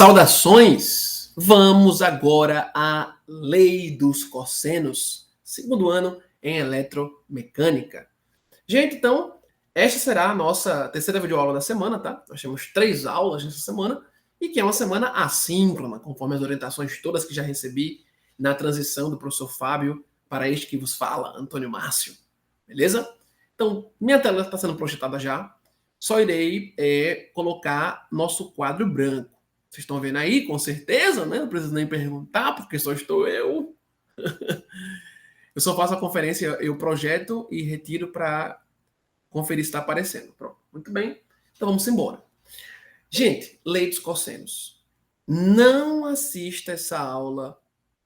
Saudações! Vamos agora à lei dos cossenos, segundo ano em eletromecânica. Gente, então, esta será a nossa terceira videoaula da semana, tá? Nós temos 3 aulas nessa semana, e que é uma semana assíncrona, conforme as orientações todas que já recebi na transição do professor Fábio para este que vos fala, Antônio Márcio. Beleza? Então, minha tela está sendo projetada já, só irei colocar nosso quadro branco. Vocês estão vendo aí, com certeza, né? Não preciso nem perguntar, porque só estou eu. Eu só faço a conferência, eu projeto e retiro para conferir se está aparecendo. Pronto, muito bem. Então vamos embora. Gente, lei dos cossenos. Não assista essa aula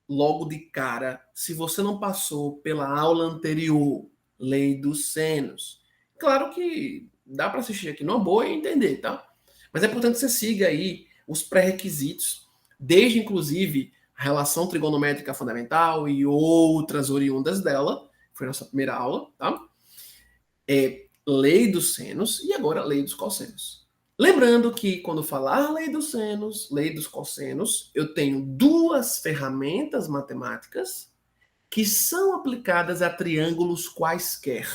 logo de cara se você não passou pela aula anterior, lei dos senos. Claro que dá para assistir aqui numa boa e entender, tá? Mas é importante que você siga aí os pré-requisitos, desde inclusive a relação trigonométrica fundamental e outras oriundas dela, foi a nossa primeira aula, tá? Lei dos senos e agora lei dos cossenos. Lembrando que quando falar lei dos senos, lei dos cossenos, eu tenho 2 ferramentas matemáticas que são aplicadas a triângulos quaisquer.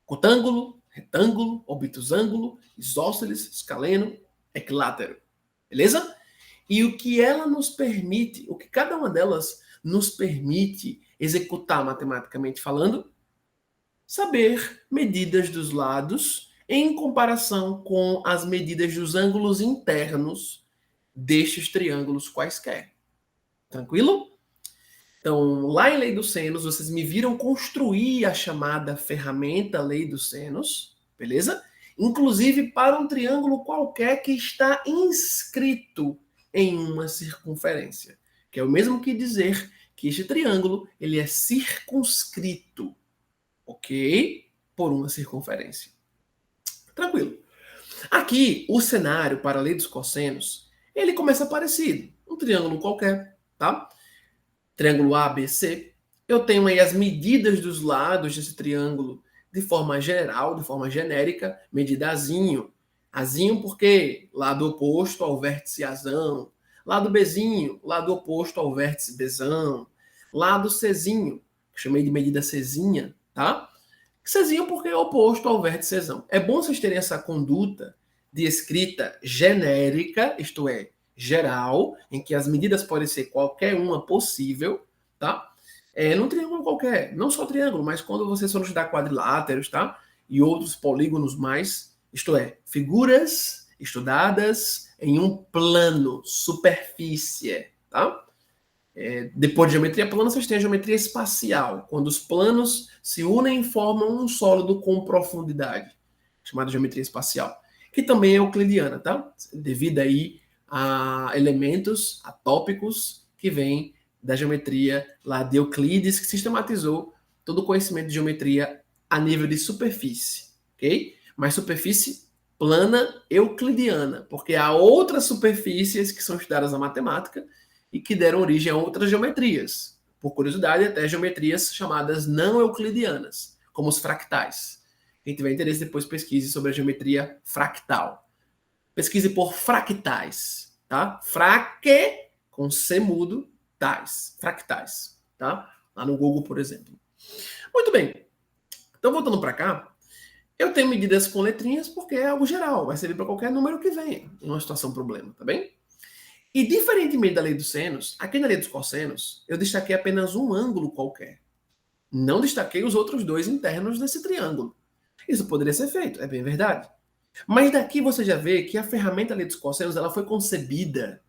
Cotângulo, retângulo, obtusângulo, isósceles, escaleno, equilátero. Beleza? E o que ela nos permite, o que cada uma delas nos permite executar matematicamente falando, saber medidas dos lados em comparação com as medidas dos ângulos internos destes triângulos quaisquer. Tranquilo? Então, lá em Lei dos Senos, vocês me viram construir a chamada ferramenta Lei dos Senos, beleza? Inclusive para um triângulo qualquer que está inscrito em uma circunferência, que é o mesmo que dizer que este triângulo ele é circunscrito, ok? Por uma circunferência. Tranquilo. Aqui, o cenário para a lei dos cossenos, ele começa parecido. Um triângulo qualquer, tá? Triângulo ABC. Eu tenho aí as medidas dos lados desse triângulo de forma geral, de forma genérica, medida Azinho. Azinho porque lado oposto ao vértice Azão. Lado Bzinho, lado oposto ao vértice Bzão. Lado Czinho, que chamei de medida Czinha, tá? Czinho porque é oposto ao vértice Czão. É bom vocês terem essa conduta de escrita genérica, isto é, geral, em que as medidas podem ser qualquer uma possível, tá? Num triângulo qualquer, não só triângulo, mas quando vocês forem estudar quadriláteros, tá? E outros polígonos mais, isto é, figuras estudadas em um plano, superfície, tá? Depois de geometria plana, vocês têm a geometria espacial, quando os planos se unem e formam um sólido com profundidade, chamada geometria espacial, que também é euclidiana, tá? Devido aí a elementos atópicos que vêm da geometria lá de Euclides, que sistematizou todo o conhecimento de geometria a nível de superfície, ok? Mas superfície plana euclidiana, porque há outras superfícies que são estudadas na matemática e que deram origem a outras geometrias. Por curiosidade, até geometrias chamadas não euclidianas, como os fractais. Quem tiver interesse, depois pesquise sobre a geometria fractal. Pesquise por fractais, tá? Fraque, com C mudo, tais. Fractais, tá? Lá no Google, por exemplo. Muito bem. Então, voltando para cá, eu tenho medidas com letrinhas porque é algo geral. Vai servir para qualquer número que venha em uma situação problema, tá bem? E diferentemente da lei dos senos, aqui na lei dos cossenos, eu destaquei apenas um ângulo qualquer. Não destaquei os outros 2 internos desse triângulo. Isso poderia ser feito, é bem verdade. Mas daqui você já vê que a ferramenta lei dos cossenos ela foi concebida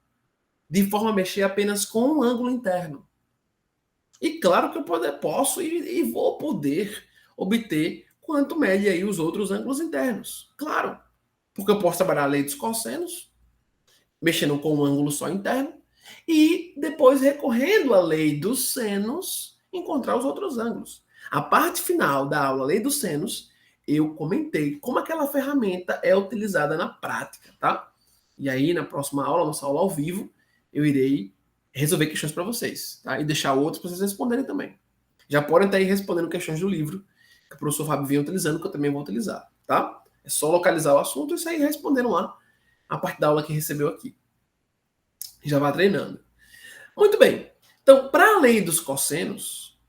de forma a mexer apenas com um ângulo interno. E claro que eu posso e vou poder obter quanto mede aí os outros ângulos internos. Claro, porque eu posso trabalhar a lei dos cossenos, mexendo com um ângulo só interno, e depois recorrendo à lei dos senos, encontrar os outros ângulos. A parte final da aula lei dos senos, eu comentei como aquela ferramenta é utilizada na prática, tá? E aí, na próxima aula, nossa aula ao vivo, eu irei resolver questões para vocês, tá? E deixar outros para vocês responderem também. Já podem estar aí respondendo questões do livro que o professor Fábio vem utilizando, que eu também vou utilizar, tá? É só localizar o assunto e sair respondendo lá a parte da aula que recebeu aqui. Já vai treinando. Muito bem. Então, para a lei dos cossenos,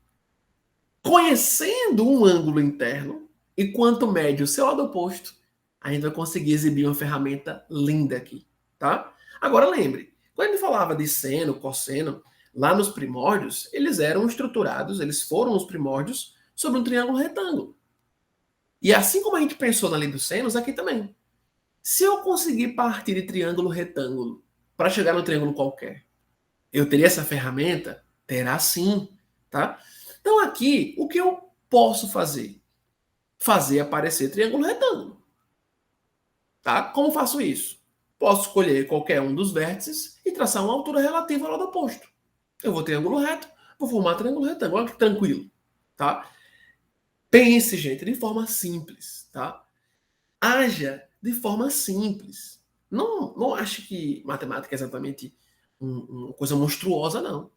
conhecendo um ângulo interno e quanto mede o seu lado oposto, a gente vai conseguir exibir uma ferramenta linda aqui, tá? Agora lembre, quando a gente falava de seno, cosseno, lá nos primórdios, eles eram estruturados, eles foram os primórdios sobre um triângulo retângulo. E assim como a gente pensou na lei dos senos, aqui também. Se eu conseguir partir de triângulo retângulo para chegar no triângulo qualquer, eu teria essa ferramenta? Terá sim, tá? Então aqui, o que eu posso fazer? Fazer aparecer triângulo retângulo, tá? Como faço isso? Posso escolher qualquer um dos vértices e traçar uma altura relativa ao lado oposto. Eu vou triângulo reto, vou formar triângulo retângulo. Olha que tranquilo, tá? Pense, gente, de forma simples, tá? Haja de forma simples. Não ache que matemática é exatamente uma coisa monstruosa, não.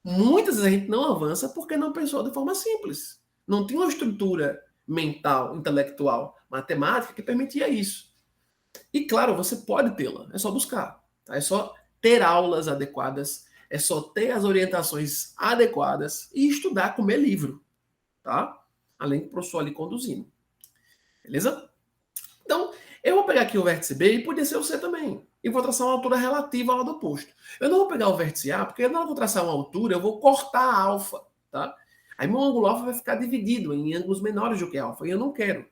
Muitas vezes a gente não avança porque não pensou de forma simples. Não tinha uma estrutura mental, intelectual, matemática que permitia isso. E claro, você pode tê-la, é só buscar. Tá? É só ter aulas adequadas, é só ter as orientações adequadas e estudar, comer livro. Tá? Além do professor ali conduzindo. Beleza? Então, eu vou pegar aqui o vértice B e podia ser o C também. E vou traçar uma altura relativa ao lado oposto. Eu não vou pegar o vértice A, porque na hora que eu traçar uma altura, eu vou cortar a alfa, tá? Aí meu ângulo alfa vai ficar dividido em ângulos menores do que alfa, e eu não quero.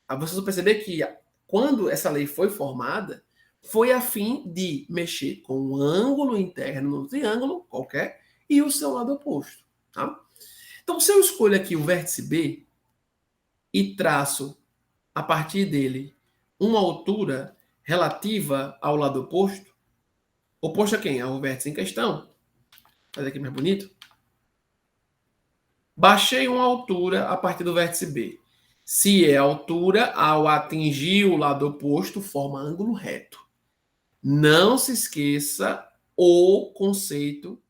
Aí vocês vão perceber que quando essa lei foi formada, foi a fim de mexer com o ângulo interno no triângulo qualquer e o seu lado oposto, tá? Então, se eu escolho aqui o vértice B e traço a partir dele uma altura relativa ao lado oposto, oposto a quem? Ao vértice em questão. Vou fazer aqui mais bonito. Baixei uma altura a partir do vértice B. Se é altura, ao atingir o lado oposto, forma ângulo reto. Não se esqueça o conceito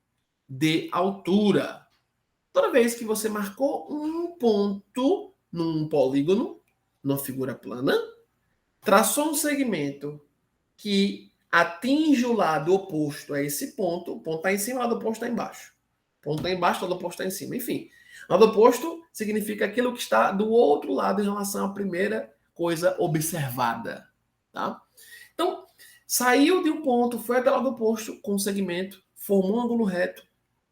de altura. Toda vez que você marcou um ponto num polígono, numa figura plana, traçou um segmento que atinge o lado oposto a esse ponto. O ponto está em cima, o lado oposto está embaixo. O ponto está embaixo, o lado oposto está em cima. Enfim, lado oposto significa aquilo que está do outro lado em relação à primeira coisa observada. Tá? Então, saiu de um ponto, foi até o lado oposto com um segmento, formou um ângulo reto.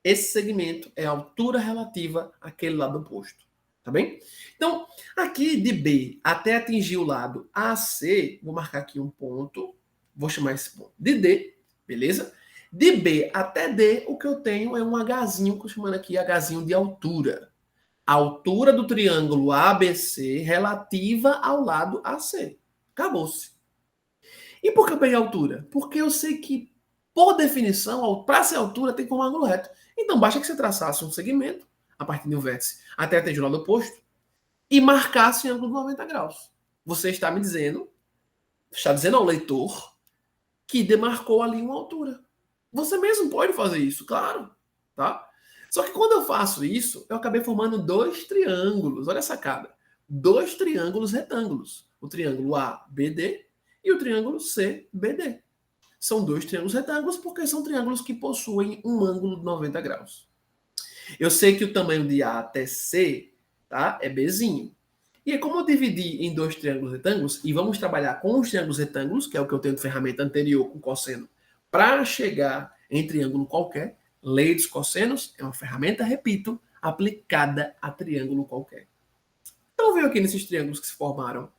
Esse segmento é a altura relativa àquele lado oposto. Tá bem? Então, aqui de B até atingir o lado AC, vou marcar aqui um ponto. Vou chamar esse ponto de D, beleza? De B até D, o que eu tenho é um Hzinho, que eu chamando aqui Hzinho de altura. A altura do triângulo ABC relativa ao lado AC. Acabou-se. E por que eu peguei a altura? Porque eu sei que, por definição, para ser altura tem que formar um ângulo reto. Então basta que você traçasse um segmento, a partir de um vértice até atingir o lado oposto, e marcasse em ângulo de 90 graus. Você está me dizendo, está dizendo ao leitor, que demarcou ali uma altura. Você mesmo pode fazer isso, claro, tá? Só que quando eu faço isso, eu acabei formando dois triângulos. Olha a sacada. Dois triângulos retângulos. O triângulo ABD e o triângulo CBD. São dois triângulos retângulos porque são triângulos que possuem um ângulo de 90 graus. Eu sei que o tamanho de A até C, tá, é Bzinho. E como eu dividi em dois triângulos retângulos, e vamos trabalhar com os triângulos retângulos, que é o que eu tenho de ferramenta anterior com cosseno, para chegar em triângulo qualquer, lei dos cossenos é uma ferramenta, repito, aplicada a triângulo qualquer. Então, venho aqui nesses triângulos que se formaram,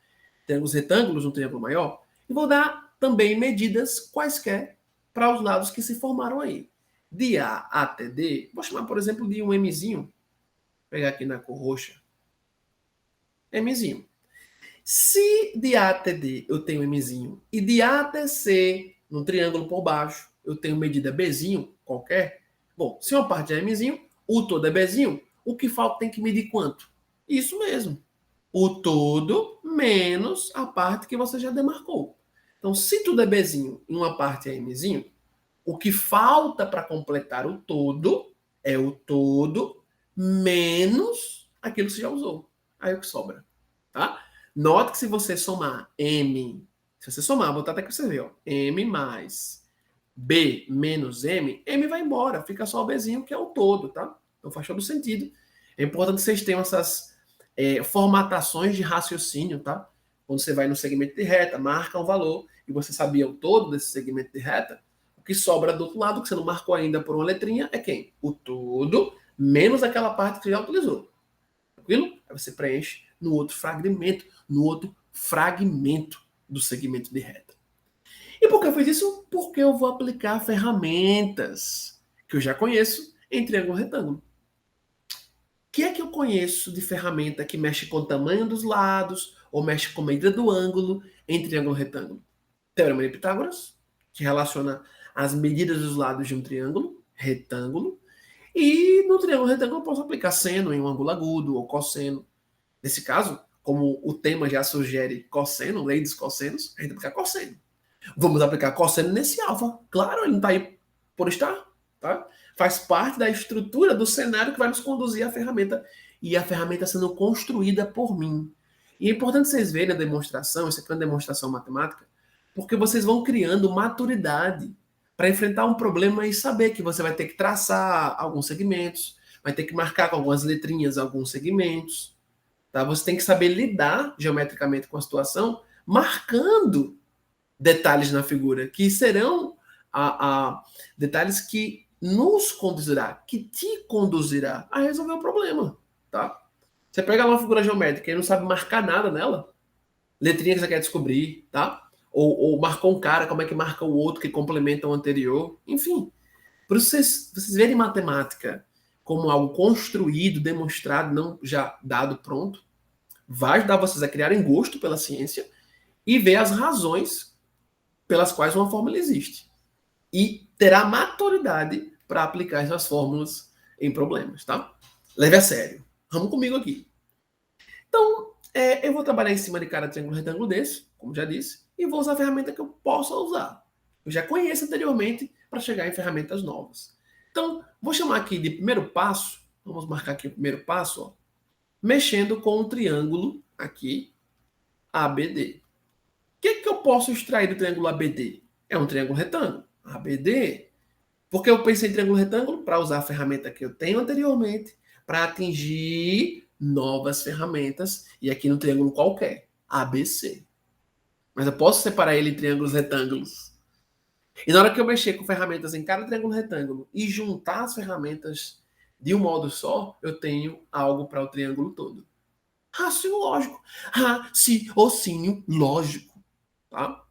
triângulos retângulos, um triângulo maior, e vou dar também medidas quaisquer para os lados que se formaram aí. De A até D, vou chamar, por exemplo, de um Mzinho. Vou pegar aqui na cor roxa. Mzinho. Se de A até D eu tenho Mzinho e de A até C, no triângulo por baixo, eu tenho medida Bzinho qualquer, bom, se uma parte é Mzinho, o todo é Bzinho, o que falta tem que medir quanto? Isso mesmo. O todo menos a parte que você já demarcou. Então, se tudo é Bzinho e uma parte é Mzinho, o que falta para completar o todo é o todo menos aquilo que você já usou. Aí o que sobra, tá? Note que se você somar M, se você somar, vou botar até que você vê, ó, M mais B menos M, M vai embora, fica só o Bzinho, que é o todo, tá? Então faz todo sentido. É importante que vocês tenham essas formatações de raciocínio, tá? Quando você vai no segmento de reta, marca um valor, e você sabia o todo desse segmento de reta, o que sobra do outro lado, que você não marcou ainda por uma letrinha, é quem? O todo, menos aquela parte que você já utilizou. Tranquilo? Aí você preenche no outro fragmento do segmento de reta. E por que eu fiz isso? Porque eu vou aplicar ferramentas que eu já conheço em triângulo retângulo. O que é que eu conheço de ferramenta que mexe com o tamanho dos lados ou mexe com a medida do ângulo em triângulo retângulo? Teorema de Pitágoras, que relaciona as medidas dos lados de um triângulo retângulo. E no triângulo retângulo eu posso aplicar seno em um ângulo agudo ou cosseno. Nesse caso, como o tema já sugere cosseno, lei dos cossenos, a gente aplicar cosseno. Vamos aplicar cosseno nesse alfa. Claro, ele não está aí por estar. Tá? Faz parte da estrutura do cenário que vai nos conduzir à ferramenta. E a ferramenta sendo construída por mim. E é importante vocês verem a demonstração, isso aqui é uma demonstração matemática, porque vocês vão criando maturidade para enfrentar um problema e saber que você vai ter que traçar alguns segmentos, vai ter que marcar com algumas letrinhas alguns segmentos. Tá? Você tem que saber lidar geometricamente com a situação, marcando detalhes na figura, que serão detalhes que nos conduzirá, que te conduzirá a resolver o problema, tá? Você pega uma figura geométrica e não sabe marcar nada nela, letrinha que você quer descobrir, tá? Ou marcou um cara, como é que marca o outro que complementa o anterior, enfim. Por isso vocês verem matemática como algo construído, demonstrado, não já dado pronto, vai ajudar vocês a criarem gosto pela ciência e ver as razões pelas quais uma fórmula existe. E terá maturidade para aplicar essas fórmulas em problemas, tá? Leve a sério. Vamos comigo aqui. Então, eu vou trabalhar em cima de cada triângulo retângulo desse, como já disse, e vou usar a ferramenta que eu possa usar. Eu já conheço anteriormente para chegar em ferramentas novas. Então, vou chamar aqui de primeiro passo, vamos marcar aqui o primeiro passo, ó, mexendo com um triângulo aqui, ABD. O que eu posso extrair do triângulo ABD? É um triângulo retângulo, ABD. Porque eu pensei em triângulo retângulo para usar a ferramenta que eu tenho anteriormente para atingir novas ferramentas e aqui no triângulo qualquer, ABC. Mas eu posso separar ele em triângulos retângulos. E na hora que eu mexer com ferramentas em cada triângulo retângulo e juntar as ferramentas de um modo só, eu tenho algo para o triângulo todo. Raciocínio lógico. Raciocínio lógico. Tá?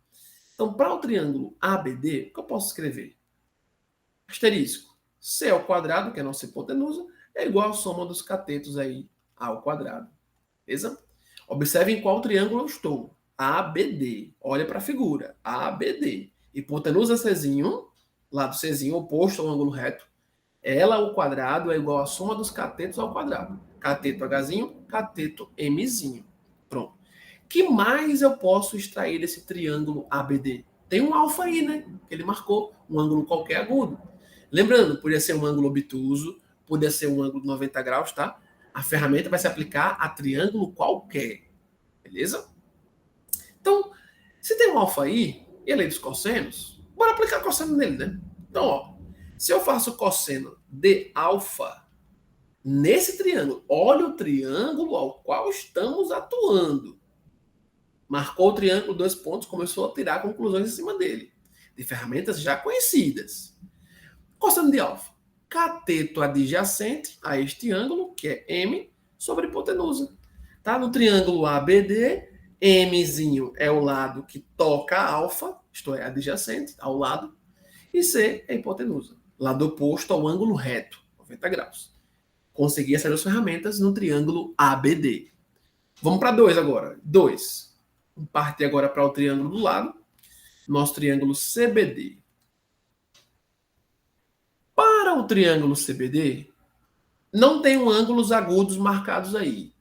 Então, para o triângulo ABD, o que eu posso escrever? Asterisco. C ao quadrado, que é a nossa hipotenusa, é igual à soma dos catetos aí ao quadrado. Beleza? Observe em qual triângulo eu estou. ABD. Olha para a figura. ABD. Hipotenusa Czinho, lado Czinho oposto ao ângulo reto. Ela ao quadrado é igual à soma dos catetos ao quadrado. Cateto Hzinho, cateto Mzinho. Pronto. Que mais eu posso extrair desse triângulo ABD? Tem um alfa aí, né? Que ele marcou um ângulo qualquer agudo. Lembrando, podia ser um ângulo obtuso, podia ser um ângulo de 90 graus, tá? A ferramenta vai se aplicar a triângulo qualquer. Beleza? Então, se tem um alfa aí, e a lei dos cossenos, bora aplicar cosseno nele, né? Então, ó, se eu faço cosseno de alfa nesse triângulo, olha o triângulo ao qual estamos atuando. Marcou o triângulo, 2 pontos, começou a tirar conclusões em cima dele, de ferramentas já conhecidas. Cosseno de alfa. Cateto adjacente a este ângulo, que é M, sobre hipotenusa. Tá? No triângulo ABD, Mzinho é o lado que toca a alfa, isto é, adjacente ao lado, e C é a hipotenusa, lado oposto ao ângulo reto, 90 graus. Consegui essas duas ferramentas no triângulo ABD. Vamos para 2 agora. 2. Vamos partir agora para o triângulo do lado. Nosso triângulo CBD. Para o triângulo CBD, não tem ângulos agudos marcados aí.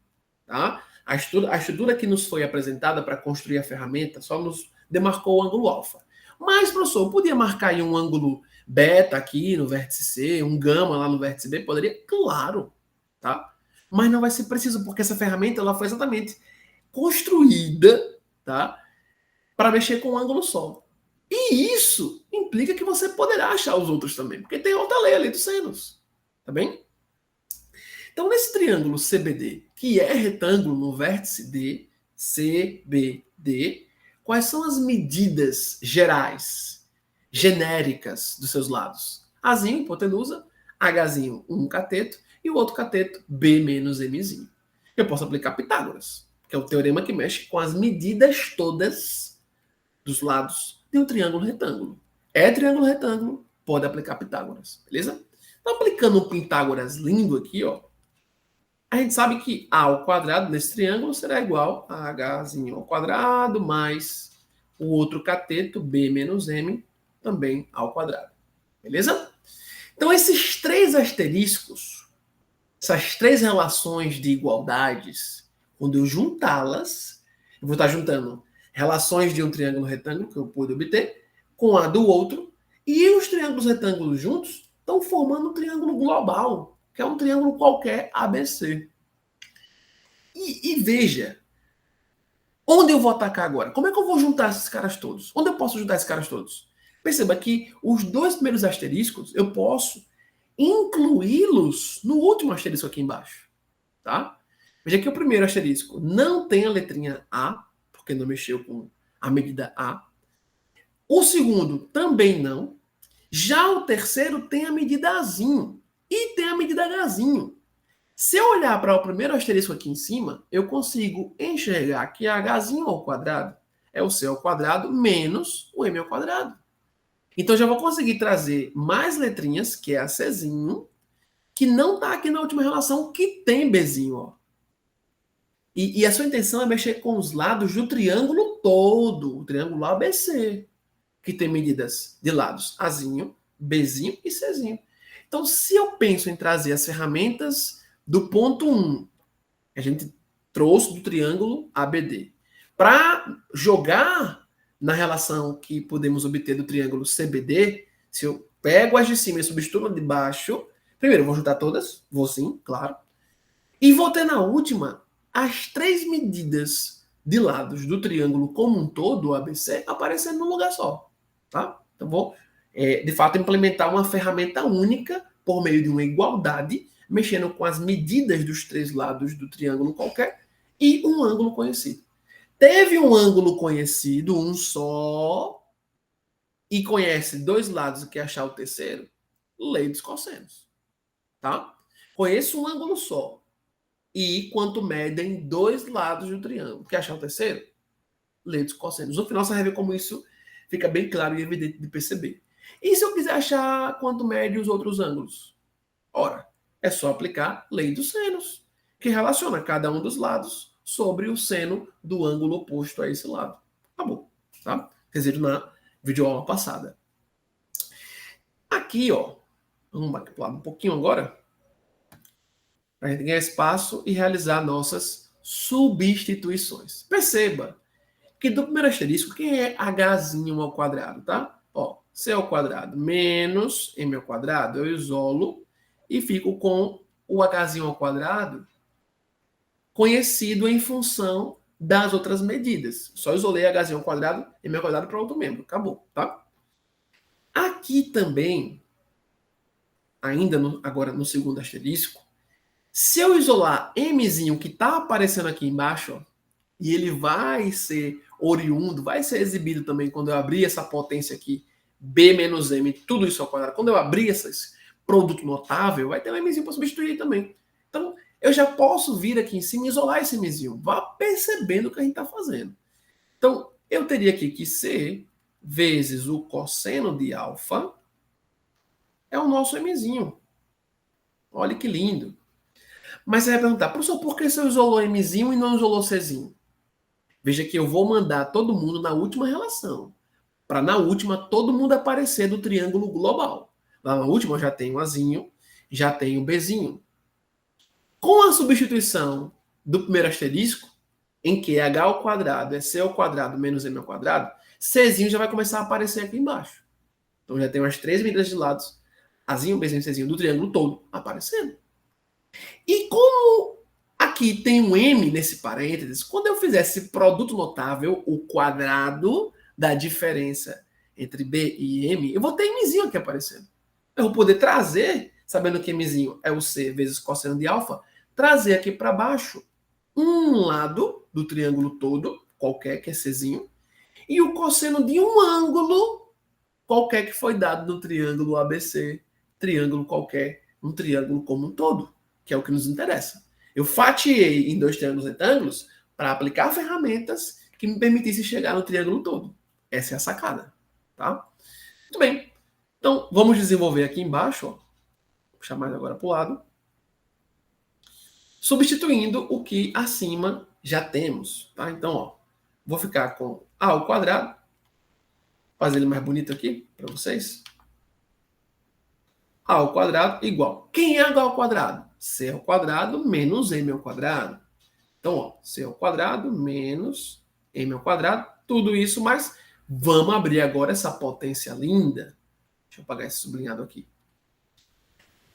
Tá? A estrutura que nos foi apresentada para construir a ferramenta só nos demarcou o ângulo alfa. Mas, professor, eu podia marcar aí um ângulo beta aqui no vértice C, um gama lá no vértice B? Poderia? Claro. Tá? Mas não vai ser preciso, porque essa ferramenta ela foi exatamente construída, tá, para mexer com um ângulo só. E isso implica que você poderá achar os outros também, porque tem outra lei ali dos senos. Tá bem? Então, nesse triângulo CBD, que é retângulo no vértice D, CBD, quais são as medidas gerais, genéricas dos seus lados? Azinho, hipotenusa, Hzinho, um cateto, e o outro cateto, B menos Mzinho. Eu posso aplicar Pitágoras, que é o teorema que mexe com as medidas todas dos lados de um triângulo retângulo. É triângulo retângulo, pode aplicar Pitágoras, beleza? Então, aplicando um Pitágoras lindo aqui, ó, a gente sabe que A ao quadrado nesse triângulo será igual a Hzinho ao quadrado mais o outro cateto, B menos M, também ao quadrado. Beleza? Então, esses três asteriscos, essas três relações de igualdades, quando eu juntá-las, eu vou estar juntando relações de um triângulo retângulo, que eu pude obter, com a do outro, e os triângulos retângulos juntos estão formando um triângulo global, que é um triângulo qualquer ABC. E veja, onde eu vou atacar agora? Como é que eu vou juntar esses caras todos? Onde eu posso juntar esses caras todos? Perceba que os dois primeiros asteriscos eu posso incluí-los no último asterisco aqui embaixo. Tá? Veja que o primeiro asterisco não tem a letrinha A, porque não mexeu com a medida A. O segundo também não. Já o terceiro tem a medida Azinho e tem a medida Hzinho. Se eu olhar para o primeiro asterisco aqui em cima, eu consigo enxergar que Hzinho ao quadrado é o C ao quadrado menos o M ao quadrado. Então já vou conseguir trazer mais letrinhas, que é a Czinho, que não está aqui na última relação, que tem Bzinho. Ó. E a sua intenção é mexer com os lados do triângulo todo, o triângulo ABC, que tem medidas de lados Azinho, Bzinho e Czinho. Então, se eu penso em trazer as ferramentas do ponto 1, a gente trouxe do triângulo ABD, para jogar na relação que podemos obter do triângulo CBD, se eu pego as de cima e substituo as de baixo, primeiro eu vou juntar todas, vou sim, claro, e vou ter na última as três medidas de lados do triângulo como um todo, o ABC, aparecendo num lugar só. Tá? Então vou, de fato, implementar uma ferramenta única por meio de uma igualdade, mexendo com as medidas dos três lados do triângulo qualquer e um ângulo conhecido. Teve um ângulo conhecido, um só, e conhece dois lados e quer achar o terceiro, lei dos cossenos. Tá? Conheço um ângulo só e quanto medem dois lados do triângulo. Quer achar o terceiro? Lei dos cossenos. No final você vai ver como isso fica bem claro e evidente de perceber. E se eu quiser achar quanto mede os outros ângulos? Ora, é só aplicar lei dos senos, que relaciona cada um dos lados sobre o seno do ângulo oposto a esse lado. Acabou. Tá? Resumo na videoaula passada. Aqui, ó, vamos para um pouquinho agora, para a gente ganhar espaço e realizar nossas substituições. Perceba que do primeiro asterisco, quem é Hzinho ao quadrado, tá? Ó, C ao quadrado menos M ao quadrado, eu isolo e fico com o Hzinho ao quadrado conhecido em função das outras medidas. Só isolei Hzinho ao quadrado, M ao quadrado para outro membro. Acabou, tá? Aqui também, ainda agora no segundo asterisco, se eu isolar Mzinho que está aparecendo aqui embaixo, ó, e ele vai ser oriundo, vai ser exibido também quando eu abrir essa potência aqui, B menos M, tudo isso ao quadrado. Quando eu abrir esse produto notável, vai ter um Mzinho para substituir também. Então, eu já posso vir aqui em cima e isolar esse Mzinho. Vá percebendo o que a gente está fazendo. Então, eu teria aqui que C vezes o cosseno de alfa é o nosso Mzinho. Olha que lindo. Mas você vai perguntar, professor, por que você isolou Mzinho e não isolou Czinho? Veja que eu vou mandar todo mundo na última relação. Para na última todo mundo aparecer do triângulo global. Lá na última eu já tenho Azinho, já tenho Bzinho. Com a substituição do primeiro asterisco, em que H ao quadrado é C ao quadrado menos M ao quadrado, Czinho já vai começar a aparecer aqui embaixo. Então já tenho as três medidas de lados, Azinho, Bzinho e Czinho do triângulo todo aparecendo. E como aqui tem um M nesse parênteses, quando eu fizer esse produto notável, o quadrado da diferença entre B e M, eu vou ter Mzinho aqui aparecendo. Eu vou poder trazer, sabendo que Mzinho é o C vezes cosseno de alfa, trazer aqui para baixo um lado do triângulo todo, qualquer que é Czinho, e o cosseno de um ângulo qualquer que foi dado no triângulo ABC, triângulo qualquer, um triângulo como um todo, que é o que nos interessa. Eu fatiei em dois triângulos retângulos para aplicar ferramentas que me permitissem chegar no triângulo todo. Essa é a sacada, tá? Muito bem. Então, vamos desenvolver aqui embaixo, ó. Vou puxar mais agora para o lado. Substituindo o que acima já temos, tá? Então, ó, vou ficar com A ao quadrado, fazer ele mais bonito aqui para vocês. A ao quadrado igual. Quem é H ao quadrado? C ao quadrado menos M ao quadrado. Então, ó, C ao quadrado menos M ao quadrado. Tudo isso, mas vamos abrir agora essa potência linda. Deixa eu apagar esse sublinhado aqui.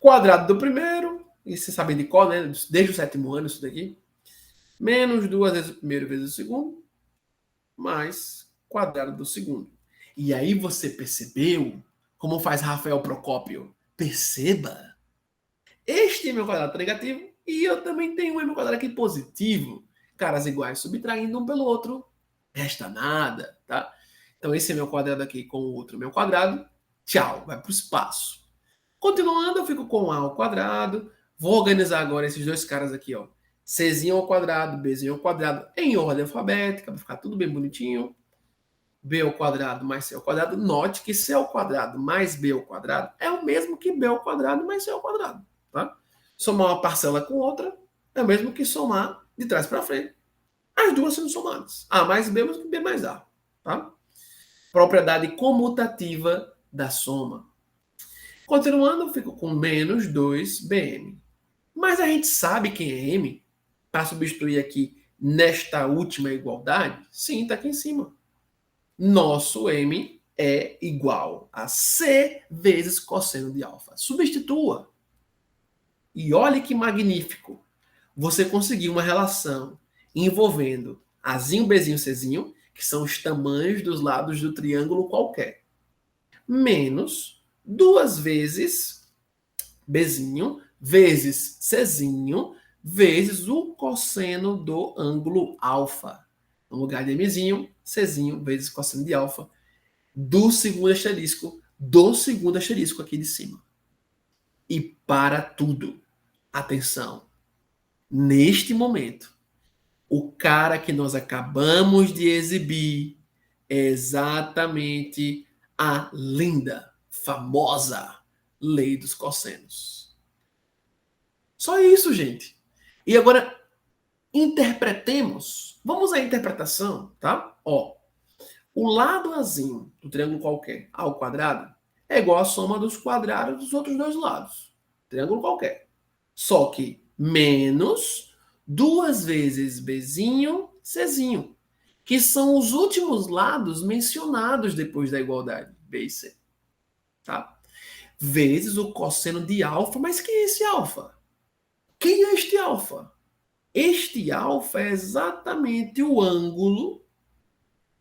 Quadrado do primeiro, e vocês sabem de qual, né? Desde o sétimo ano isso daqui. Menos 2 vezes o primeiro vezes o segundo, mais quadrado do segundo. E aí você percebeu como faz Rafael Procópio? Perceba. Este M ao quadrado é negativo e eu também tenho um M ao quadrado aqui positivo. Caras iguais subtraindo um pelo outro, resta nada, tá? Então esse M ao quadrado aqui com o outro M ao quadrado, tchau, vai para o espaço. Continuando, eu fico com A ao quadrado. Vou organizar agora esses dois caras aqui, ó. Czinho ao quadrado, Bzinho ao quadrado, em ordem alfabética, para ficar tudo bem bonitinho. B ao quadrado mais C ao quadrado. Note que C ao quadrado mais B ao quadrado é o mesmo que B ao quadrado mais C ao quadrado. Tá? Somar uma parcela com outra é o mesmo que somar de trás para frente. As duas sendo somadas. A mais B mais B mais A. Tá? Propriedade comutativa da soma. Continuando, eu fico com menos 2BM. Mas a gente sabe quem é M para substituir aqui nesta última igualdade? Sim, está aqui em cima. Nosso M é igual a C vezes cosseno de alfa. Substitua. E olha que magnífico. Você conseguiu uma relação envolvendo Azinho, Bzinho, Czinho, que são os tamanhos dos lados do triângulo qualquer, menos 2 vezes Bzinho vezes Czinho vezes o cosseno do ângulo alfa. No lugar de Mzinho, Czinho vezes cosseno de alfa do segundo asterisco aqui de cima. E para tudo, atenção, neste momento, o cara que nós acabamos de exibir é exatamente a linda, famosa lei dos cossenos. Só isso, gente. E agora, interpretemos. Vamos à interpretação, tá? Ó, o lado azinho do triângulo qualquer A ao quadrado é igual à soma dos quadrados dos outros dois lados. Triângulo qualquer. Só que menos 2 vezes Bzinho, Czinho, que são os últimos lados mencionados depois da igualdade, B e C. Tá? Vezes o cosseno de alfa. Mas quem é esse alfa? Quem é este alfa? Este alfa é exatamente o ângulo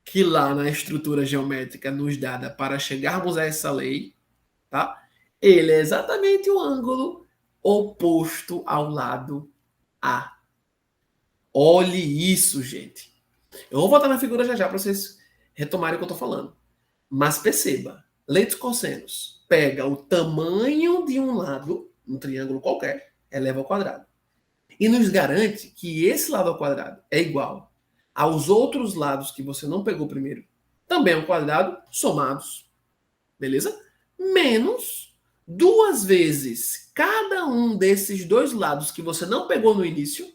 que lá na estrutura geométrica nos dada para chegarmos a essa lei, tá? Ele é exatamente o ângulo oposto ao lado A. Olhe isso, gente. Eu vou voltar na figura já para vocês retomarem o que eu estou falando. Mas perceba, lei dos cossenos pega o tamanho de um lado, um triângulo qualquer, eleva ao quadrado. E nos garante que esse lado ao quadrado é igual aos outros lados que você não pegou primeiro, também ao quadrado, somados. Beleza? Menos 2 vezes cada um desses dois lados que você não pegou no início.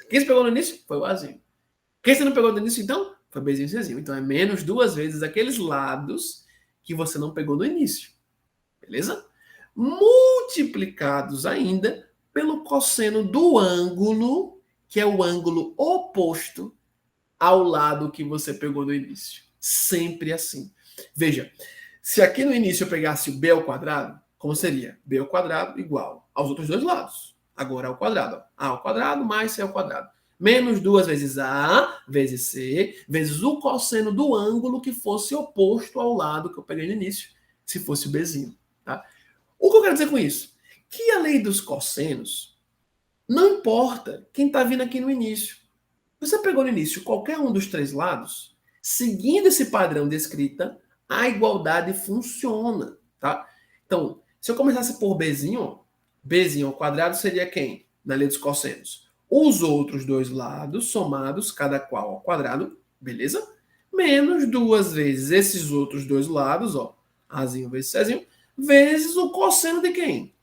Quem você pegou no início? Foi o Azinho. Quem você não pegou no início, então? Foi Bzinho e Czinho. Então é menos 2 vezes aqueles lados que você não pegou no início. Beleza? Multiplicados ainda pelo cosseno do ângulo, que é o ângulo oposto ao lado que você pegou no início. Sempre assim. Veja, se aqui no início eu pegasse o B ao quadrado, como seria? B ao quadrado igual aos outros dois lados. Agora ao quadrado. Ó. A ao quadrado mais C ao quadrado. Menos 2 vezes A, vezes C, vezes o cosseno do ângulo que fosse oposto ao lado que eu peguei no início, se fosse o Bzinho. Tá? O que eu quero dizer com isso? Que a lei dos cossenos, não importa quem está vindo aqui no início. Você pegou no início qualquer um dos três lados, seguindo esse padrão de escrita, a igualdade funciona. Tá? Então, se eu começasse por Bzinho, ó, Bzinho ao quadrado seria quem? Na lei dos cossenos. Os outros dois lados somados, cada qual ao quadrado, beleza? Menos 2 vezes esses outros dois lados, ó, Azinho vezes Czinho, vezes o cosseno de quem?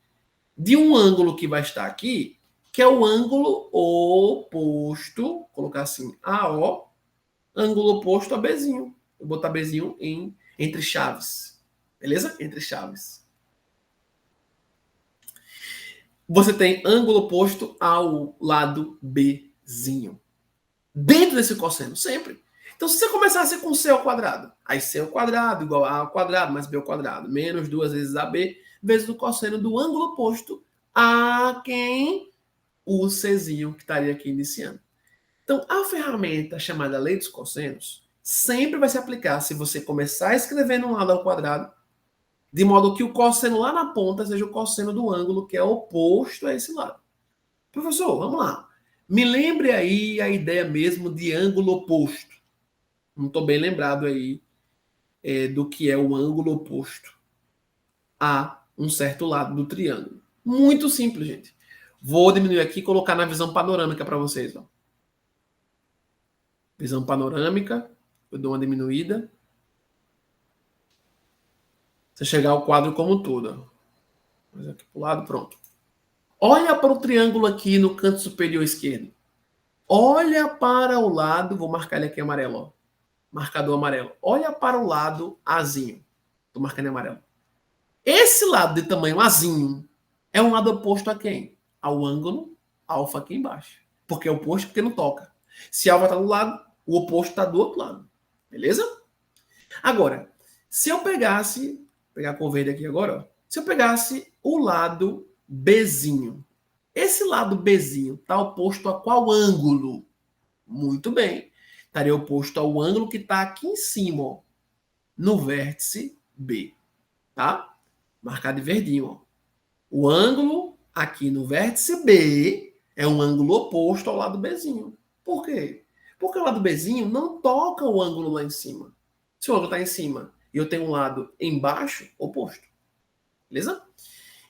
De um ângulo que vai estar aqui, que é o ângulo oposto, vou colocar assim, AO, ângulo oposto a Bzinho. Vou botar Bzinho entre chaves, beleza? Entre chaves. Você tem ângulo oposto ao lado Bzinho. Dentro desse cosseno, sempre. Então, se você começasse com C ao quadrado, aí C ao quadrado igual a ao quadrado mais B ao quadrado, menos 2 vezes AB, vezes o cosseno do ângulo oposto a quem? O Czinho, que estaria aqui iniciando. Então, a ferramenta chamada lei dos cossenos sempre vai se aplicar se você começar a escrever num lado ao quadrado, de modo que o cosseno lá na ponta seja o cosseno do ângulo que é oposto a esse lado. Professor, vamos lá. Me lembre aí a ideia mesmo de ângulo oposto. Não estou bem lembrado aí do que é o ângulo oposto a um certo lado do triângulo. Muito simples, gente. Vou diminuir aqui e colocar na visão panorâmica para vocês. Ó. Visão panorâmica. Eu dou uma diminuída. Você chegar ao quadro como um todo. Mas aqui para o lado, pronto. Olha para o triângulo aqui no canto superior esquerdo. Olha para o lado, vou marcar ele aqui amarelo, ó. Marcador amarelo. Olha para o lado Azinho. Estou marcando em amarelo. Esse lado de tamanho Azinho é um lado oposto a quem? Ao ângulo alfa aqui embaixo. Porque é oposto porque não toca. Se alfa está do lado, o oposto está do outro lado. Beleza? Agora, se eu pegasse, vou pegar a cor verde aqui agora, ó. Se eu pegasse o lado Bzinho, esse lado Bzinho está oposto a qual ângulo? Muito bem. Estaria oposto ao ângulo que está aqui em cima, ó, no vértice B. Tá? Marcado de verdinho. Ó. O ângulo aqui no vértice B é um ângulo oposto ao lado Bzinho. Por quê? Porque o lado Bzinho não toca o ângulo lá em cima. Se o ângulo está em cima e eu tenho um lado embaixo, oposto. Beleza?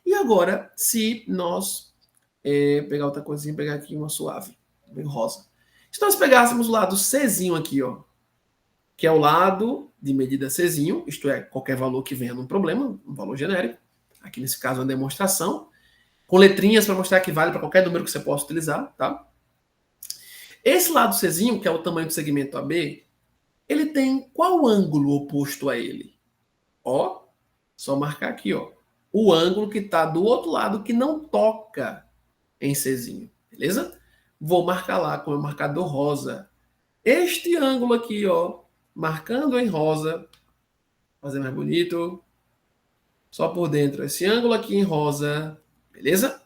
E agora, se nós pegar outra coisinha, pegar aqui uma suave, bem rosa. Se nós pegássemos o lado Czinho aqui, ó, que é o lado de medida Czinho, isto é, qualquer valor que venha num problema, um valor genérico, aqui nesse caso uma demonstração, com letrinhas para mostrar que vale para qualquer número que você possa utilizar, tá? Esse lado Czinho, que é o tamanho do segmento AB, ele tem qual ângulo oposto a ele? Ó, só marcar aqui, ó, o ângulo que está do outro lado que não toca em Czinho, beleza? Vou marcar lá com o marcador rosa. Este ângulo aqui, ó, marcando em rosa, fazer mais bonito, só por dentro. Esse ângulo aqui em rosa, beleza?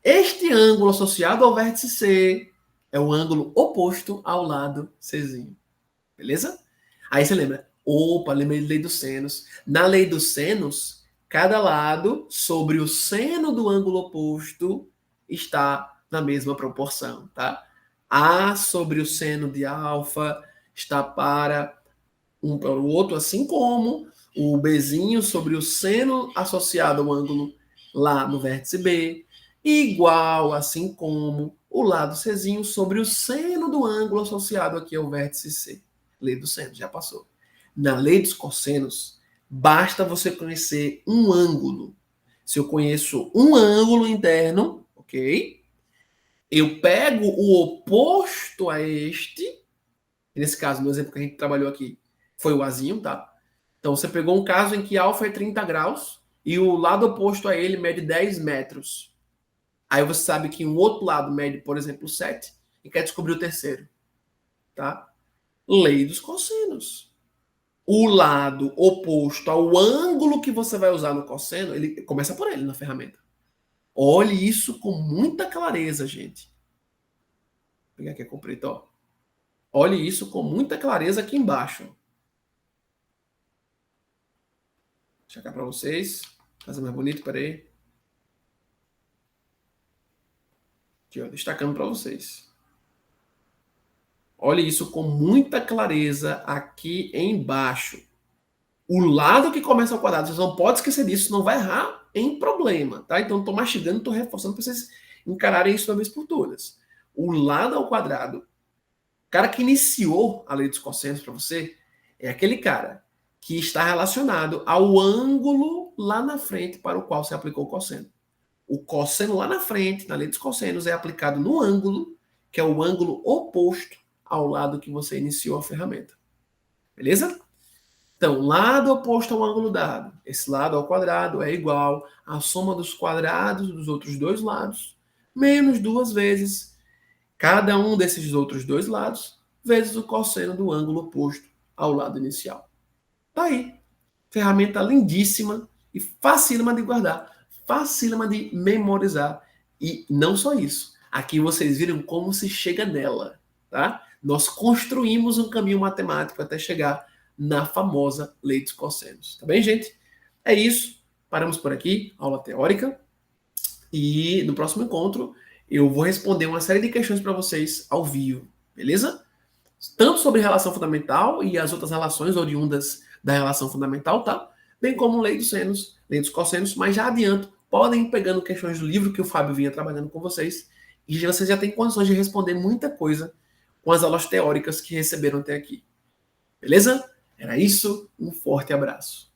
Este ângulo associado ao vértice C é o ângulo oposto ao lado Czinho, beleza? Aí você lembra, opa, lembrei da lei dos senos. Na lei dos senos, cada lado sobre o seno do ângulo oposto está na mesma proporção, tá? A sobre o seno de alfa está para um para o outro, assim como o Bzinho sobre o seno associado ao ângulo lá no vértice B, igual, assim como o lado Czinho sobre o seno do ângulo associado aqui ao vértice C. Lei dos senos, já passou. Na lei dos cossenos, basta você conhecer um ângulo. Se eu conheço um ângulo interno, ok? Eu pego o oposto a este, nesse caso, no exemplo que a gente trabalhou aqui, foi o Azinho, tá? Então você pegou um caso em que alfa é 30 graus e o lado oposto a ele mede 10 metros. Aí você sabe que um outro lado mede, por exemplo, 7 e quer descobrir o terceiro, tá? Lei dos cossenos. O lado oposto ao ângulo que você vai usar no cosseno, ele começa por ele na ferramenta. Olhe isso com muita clareza, gente. pegar aqui a cor preta, ó. Olhe isso com muita clareza aqui embaixo. Vou deixar cá para vocês. Fazer mais bonito, peraí. Aqui, ó, destacando para vocês. Olhe isso com muita clareza aqui embaixo. O lado que começa ao quadrado, vocês não podem esquecer disso, não vai errar em problema, tá? Então, estou mastigando, estou reforçando para vocês encararem isso de uma vez por todas. O lado ao quadrado, o cara que iniciou a lei dos cossenos para você, é aquele cara que está relacionado ao ângulo lá na frente para o qual você aplicou o cosseno. O cosseno lá na frente, na lei dos cossenos, é aplicado no ângulo, que é o ângulo oposto ao lado que você iniciou a ferramenta. Beleza? Então, lado oposto ao ângulo dado. Esse lado ao quadrado é igual à soma dos quadrados dos outros dois lados, menos 2 vezes cada um desses outros dois lados, vezes o cosseno do ângulo oposto ao lado inicial. Tá aí. Ferramenta lindíssima e facílima de guardar, facílima de memorizar. E não só isso. Aqui vocês viram como se chega nela, tá? Nós construímos um caminho matemático até chegar na famosa lei dos cossenos. Tá bem, gente? É isso. Paramos por aqui, aula teórica. E no próximo encontro eu vou responder uma série de questões para vocês ao vivo, beleza? Tanto sobre relação fundamental e as outras relações oriundas da relação fundamental, tá? Bem como lei dos senos, lei dos cossenos, mas já adianto, podem ir pegando questões do livro que o Fábio vinha trabalhando com vocês e vocês já têm condições de responder muita coisa com as aulas teóricas que receberam até aqui. Beleza? Era isso, um forte abraço.